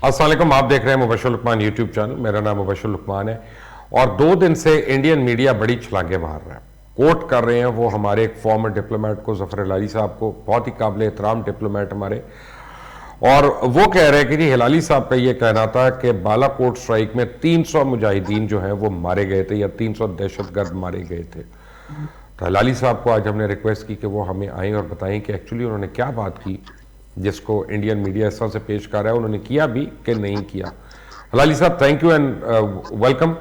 السلام علیکم، آپ دیکھ رہے ہیں مبشر لقمان یوٹیوب چینل. میرا نام مبشر لقمان ہے اور 2 دن سے انڈین میڈیا بڑی چھلانگیں مار رہا ہے. کوٹ کر رہے ہیں وہ ہمارے ایک فارمر ڈپلومیٹ کو، ظفر ہلالی صاحب کو، بہت ہی قابل احترام ڈپلومیٹ ہمارے. اور وہ کہہ رہے ہیں کہ جی ہلالی صاحب کا یہ کہنا تھا کہ بالا کوٹ سٹرائک میں 300 مجاہدین جو ہیں وہ مارے گئے تھے یا 300 دہشت گرد مارے گئے تھے. تو ہلالی صاحب کو آج ہم نے ریکویسٹ کی کہ وہ ہمیں آئیں اور بتائیں کہ ایکچولی انہوں نے کیا بات کی جس کو انڈین میڈیا اس طرح سے پیش کر رہا ہے، انہوں نے کیا بھی کہ نہیں کیا. ہلالی صاحب تھینک یو اینڈ ویلکم.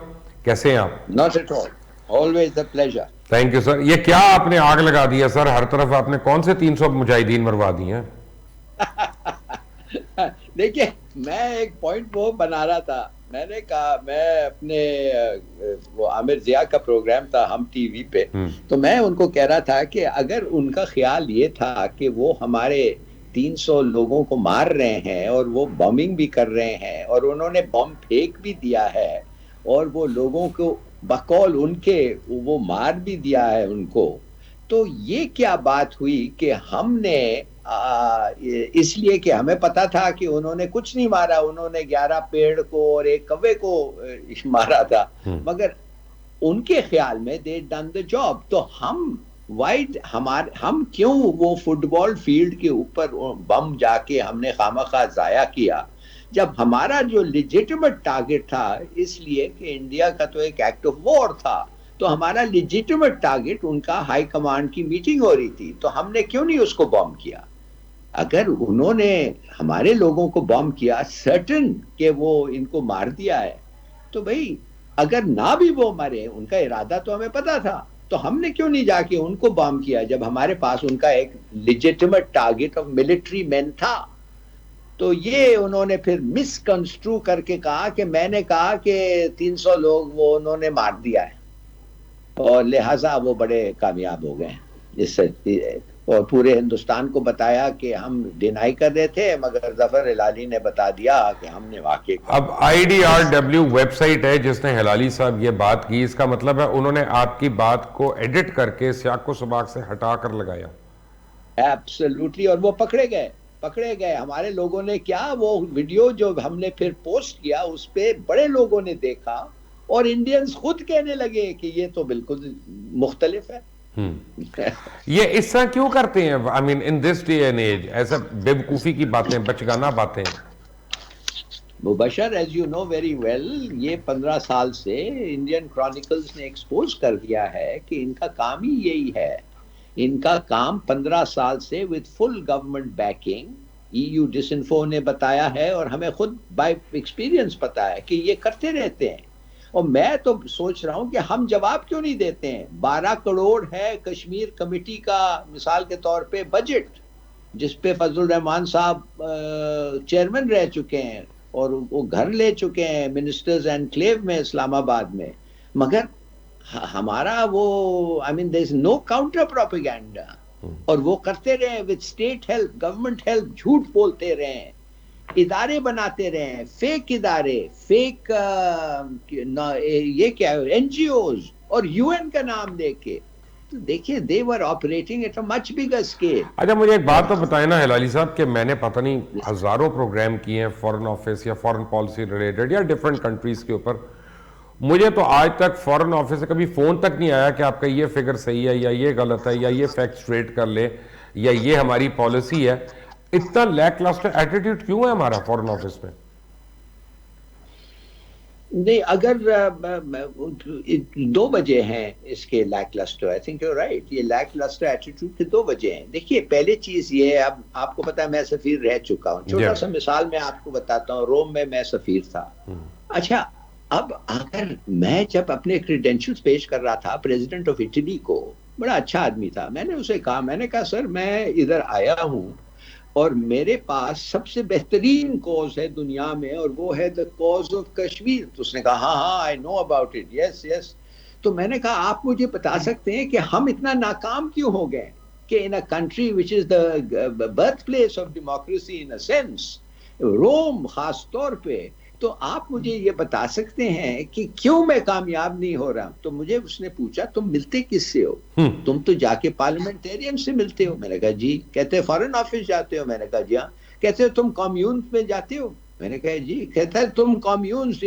کیسے ہیں آپ؟ Not at all. Always a pleasure. Thank you sir. یہ کیا آپ نے آگ لگا دیا سر؟ ہر طرف آپ نے کون سے 300 مجاہدین مروا دیے ہیں؟ دیکھیے، میں ایک پوائنٹ وہ بنا رہا تھا. میں نے کہا میں اپنے وہ عامر ضیاء کا پروگرام تھا ہم ٹی وی پہ، تو میں ان کو کہہ رہا تھا کہ اگر ان کا خیال یہ تھا کہ وہ ہمارے 300 لوگوں کو مار رہے ہیں اور وہ بمبنگ بھی کر رہے ہیں اور انہوں نے بم پھینک بھی دیا ہے اور وہ لوگوں کو بقول ان کے وہ مار بھی دیا ہے ان کو، تو یہ کیا بات ہوئی کہ ہم نے اس لیے کہ ہمیں پتا تھا کہ انہوں نے کچھ نہیں مارا، انہوں نے 11 پیڑ کو اور ایک کوے کو مارا تھا، مگر ان کے خیال میں دے ڈن دا جاب. تو ہم کیوں وہ فٹ بال فیلڈ کے اوپر بم جا کے ہم نے خامخواہ ضائع کیا جب ہمارا جو لیجیٹمیٹ ٹارگٹ تھا، اس لیے کہ انڈیا کا تو ایک ایکٹ آف وار تھا، تو ہمارا لیجیٹمیٹ ٹارگٹ ان کا ہائی کمانڈ کی میٹنگ ہو رہی تھی، تو ہم نے کیوں نہیں اس کو بم کیا؟ اگر انہوں نے ہمارے لوگوں کو بم کیا سرٹن کہ وہ ان کو مار دیا ہے، تو بھئی اگر نہ بھی وہ مرے، ان کا ارادہ تو ہمیں پتا تھا، تو ہم نے کیوں نہیں جا کے ان کو بم کیا جب ہمارے پاس ان کا ایک لیجیٹمیٹ ٹارگٹ آف ملٹری مین تھا؟ تو یہ انہوں نے پھر مس کنسٹرو کر کے کہا کہ میں نے کہا کہ 300 لوگ وہ انہوں نے مار دیا ہے اور لہٰذا وہ بڑے کامیاب ہو گئے اس سے، اور پورے ہندوستان کو بتایا کہ ہم ڈینائی کر رہے تھے، مگر ظفر ہلالی نے بتا دیا کہ ہم نے واقعی. اب IDRW ویب سائٹ ہے جس نے ہلالی صاحب یہ بات کی، اس کا مطلب ہے انہوں نے آپ کی بات کو ایڈٹ کر کے سیاق و سباق سے ہٹا کر لگایا. ایبسلیوٹلی. اور وہ پکڑے گئے. ہمارے لوگوں نے کیا، وہ ویڈیو جو ہم نے پھر پوسٹ کیا اس پہ بڑے لوگوں نے دیکھا اور انڈینز خود کہنے لگے کہ یہ تو بالکل مختلف ہے. یہ اس طرح کیوں کرتے ہیں؟ I mean in this day and age ایسا بے وقوفی کی باتیں، بچگانہ باتیں. Mubashir as you know very well, یہ 15 سال سے انڈین کرونیکلز نے ایکسپوز کر دیا ہے کہ ان کا کام ہی یہی ہے. ان کا کام 15 سال سے with full government backing, EU disinfo نے بتایا ہے اور ہمیں خود بائی ایکسپیرینس پتا ہے کہ یہ کرتے رہتے ہیں. اور میں تو سوچ رہا ہوں کہ ہم جواب کیوں نہیں دیتے ہیں. 12 کروڑ ہے کشمیر کمیٹی کا مثال کے طور پہ بجٹ، جس پہ فضل الرحمان صاحب چیئرمین رہ چکے ہیں اور وہ گھر لے چکے ہیں منسٹرز انکلیو میں اسلام آباد میں، مگر ہمارا وہ I mean there is no counter propaganda. اور وہ کرتے رہے with state help, government help، جھوٹ بولتے رہے، ادارے بناتے رہے، فیک ادارے، فیک یہ کیا NGOs اور UN کا نام دے کے. تو دیکھیے they were operating at a much bigger scale. اچھا مجھے ایک بات تو بتائیں نا ہلالی صاحب کہ میں نے پتہ نہیں ہزاروں پروگرام کیے ہیں فورن آفس یا فورن پالیسی ریلیٹڈ یا ڈیفرنٹ کنٹریز کے اوپر، مجھے تو آج تک فورن آفس سے کبھی فون تک نہیں آیا کہ آپ کا یہ فگر صحیح ہے یا یہ غلط ہے یا یہ فیکٹ اسٹریٹ کر لے یا یہ ہماری پالیسی ہے. اتنا لیک لاسٹر ایٹیٹیوڈ کیوں ہے ہمارا فورن آفس میں؟ نہیں، اگر 2 وجہ ہیں اس کے lackluster. I think you right, یہ لیک لسٹر ایٹیٹیوڈ کی 2 وجہ ہیں. دیکھیے پہلی چیز یہ ہے، اب آپ کو پتا ہے میں سفیر رہ چکا ہوں. چھوٹا سا مثال میں آپ کو بتاتا ہوں. روم میں سفیر تھا. اچھا، اب اگر میں جب اپنے کریڈینشلز پیش کر رہا تھا پریزیڈنٹ آف اٹلی کو، بڑا اچھا آدمی تھا، میں نے اسے کہا، میں نے کہا سر میں ادھر آیا ہوں اور میرے پاس سب سے بہترین کوز ہے دنیا میں اور وہ ہے the cause of کشمیر. تو اس نے کہا ہاں I know about it, yes. تو میں نے کہا آپ مجھے بتا سکتے ہیں کہ ہم اتنا ناکام کیوں ہو گئے کہ in a country which is the birthplace of democracy in a sense، روم خاص طور پہ، تو آپ مجھے یہ بتا سکتے ہیں کہ کیوں میں کامیاب نہیں ہو رہا. تو مجھے اس نے پوچھا تم ملتے کس سے ہو؟ تم تو جا کے پارلیمنٹیرین سے ملتے ہو. میں نے کہا جی. کہتے فارن آفس جاتے ہو؟ میں نے کہا جی ہاں. کہتے تم کمیون میں جاتے ہو؟ میں نے کہا جی. کہتا ہے تم کمیونز,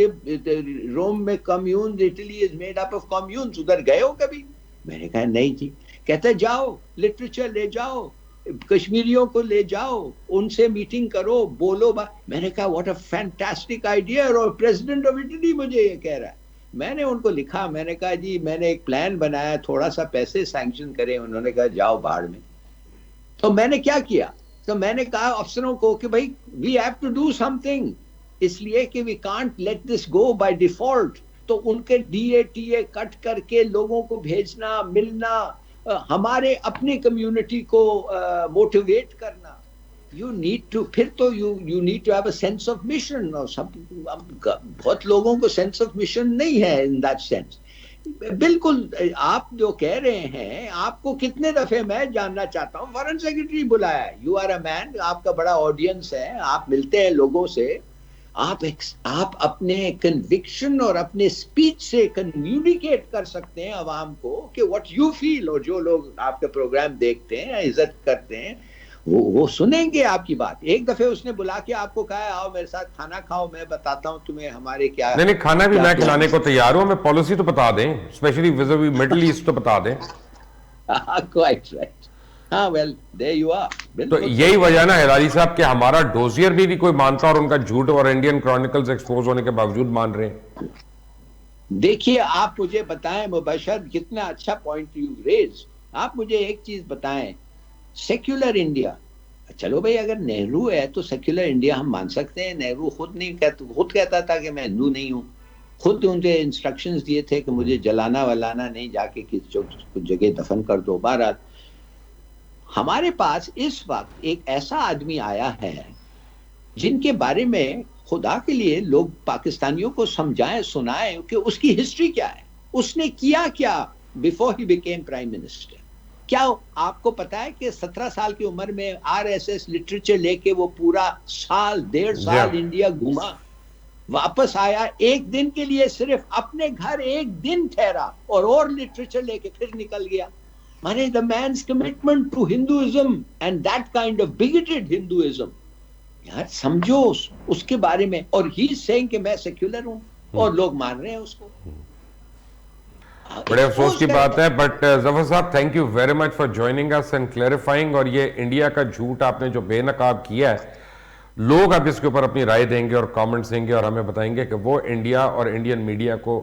روم میں communes, Italy is made up of communes, ادھر گئے ہو کبھی؟ میں نے کہا نہیں جی. کہتا ہے جاؤ لٹریچر لے جاؤ, کشمیریوں کو لے جاؤ, ان سے میٹنگ کرو, بولو. میں نے کہا واٹ اے فینٹاسٹک آئیڈیا, اور پریزیڈنٹ آف اٹلی مجھے یہ کہہ رہا ہے. میں نے ان کو لکھا, میں نے کہا جی میں نے ایک پلان بنایا, تھوڑا سا پیسے سینکشن کرے. انہوں نے کہا جاؤ باہر میں. تو میں نے کیا کیا, تو میں نے کہا افسروں کو کہ بھائی we have to do something, اس لیے کہ we can't let this go by default. تو ان کے ڈی اے ٹی اے کٹ کر کے لوگوں کو بھیجنا, ملنا, ہمارے اپنی کمیونٹی کو موٹیویٹ کرنا. یو نیڈ ٹو, پھر تو you need to have a sense of mission. اور سب بہت لوگوں کو سینس آف مشن نہیں ہے ان دیٹ سینس. بالکل آپ جو کہہ رہے ہیں, آپ کو کتنے دفعے میں جاننا چاہتا ہوں فارن سیکرٹری بلایا. یو آر اے مین, آپ کا بڑا آڈینس ہے, آپ ملتے ہیں لوگوں سے, آپ اپنے کنوکشن اور اپنے اسپیچ سے کمیونیکیٹ کر سکتے ہیں عوام کو کہ واٹ یو فیل. اور جو لوگ آپ کا پروگرام دیکھتے ہیں, عزت کرتے ہیں, وہ سنیں گے آپ کی بات. ایک دفعہ اس نے بلا کے آپ کو کہا آؤ میرے ساتھ کھانا کھاؤ, میں بتاتا ہوں تمہیں ہمارے کیا. نہیں کھانا بھی میں کھلانے کو تیار ہوں, ہمیں پالیسی تو بتا دیں, اسپیشلی ویزاوی مڈل ایسٹ تو بتا دیں. Quite right. ہاں ویل دیر یو آر. تو یہی وجہ نا ہلاری صاحب کہ ہمارا ڈوزیئر بھی کوئی مانتا اور ان کا جھوٹ, اور انڈین کرونیکلز ایکسپوز ہونے کے باوجود مان رہے ہیں. دیکھیے آپ مجھے بتائیں مبشر, کتنا اچھا پوائنٹ یو ریز. آپ مجھے ایک چیز بتائیں, سیکولر انڈیا, چلو بھائی اگر نہرو ہے تو سیکولر انڈیا ہم مان سکتے ہیں. نہرو خود کہتا تھا کہ میں ہندو نہیں ہوں, خود ان کے انسٹرکشنز دیے تھے کہ مجھے جلانا ولانا نہیں, جا کے کسی جگہ دفن کر دو. بہرحال ہمارے پاس اس وقت ایک ایسا آدمی آیا ہے جن کے بارے میں خدا کے لیے لوگ پاکستانیوں کو سمجھائیں, سنائیں کہ اس کی ہسٹری کیا ہے, اس نے کیا before he became prime minister. کیا آپ کو پتا ہے کہ 17 سال کی عمر میں آر ایس ایس لٹریچر لے کے وہ پورا سال 1.5 سال انڈیا گھوما, واپس آیا, ایک دن کے لیے صرف اپنے گھر ایک دن ٹھہرا, اور لٹریچر لے کے پھر نکل گیا. مانے the man's commitment to Hinduism and that kind of bigoted Hinduism. یار سمجھو اس کے بارے میں, اور he is saying کہ میں سیکولر ہوں, اور لوگ مان رہے ہیں اس کو. بڑے افسوس کی بات ہے, بٹ ظفر صاحب thank you very much for joining اس اینڈ کلیریفائنگ. اور یہ انڈیا کا جھوٹ آپ نے جو بے نقاب کیا ہے, لوگ اب اس کے اوپر اپنی رائے دیں گے اور کامنٹس دیں گے, اور ہمیں بتائیں گے کہ وہ انڈیا اور انڈین میڈیا کو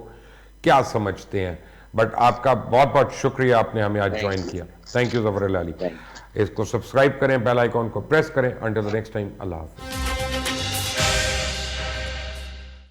کیا سمجھتے ہیں. بٹ آپ کا بہت بہت شکریہ, آپ نے ہمیں آج جوائن کیا. تھینک یو ظفر علی. اس کو سبسکرائب کریں, بیل آئیکن کو پریس کریں. انٹل دی نیکسٹ ٹائم, اللہ حافظ.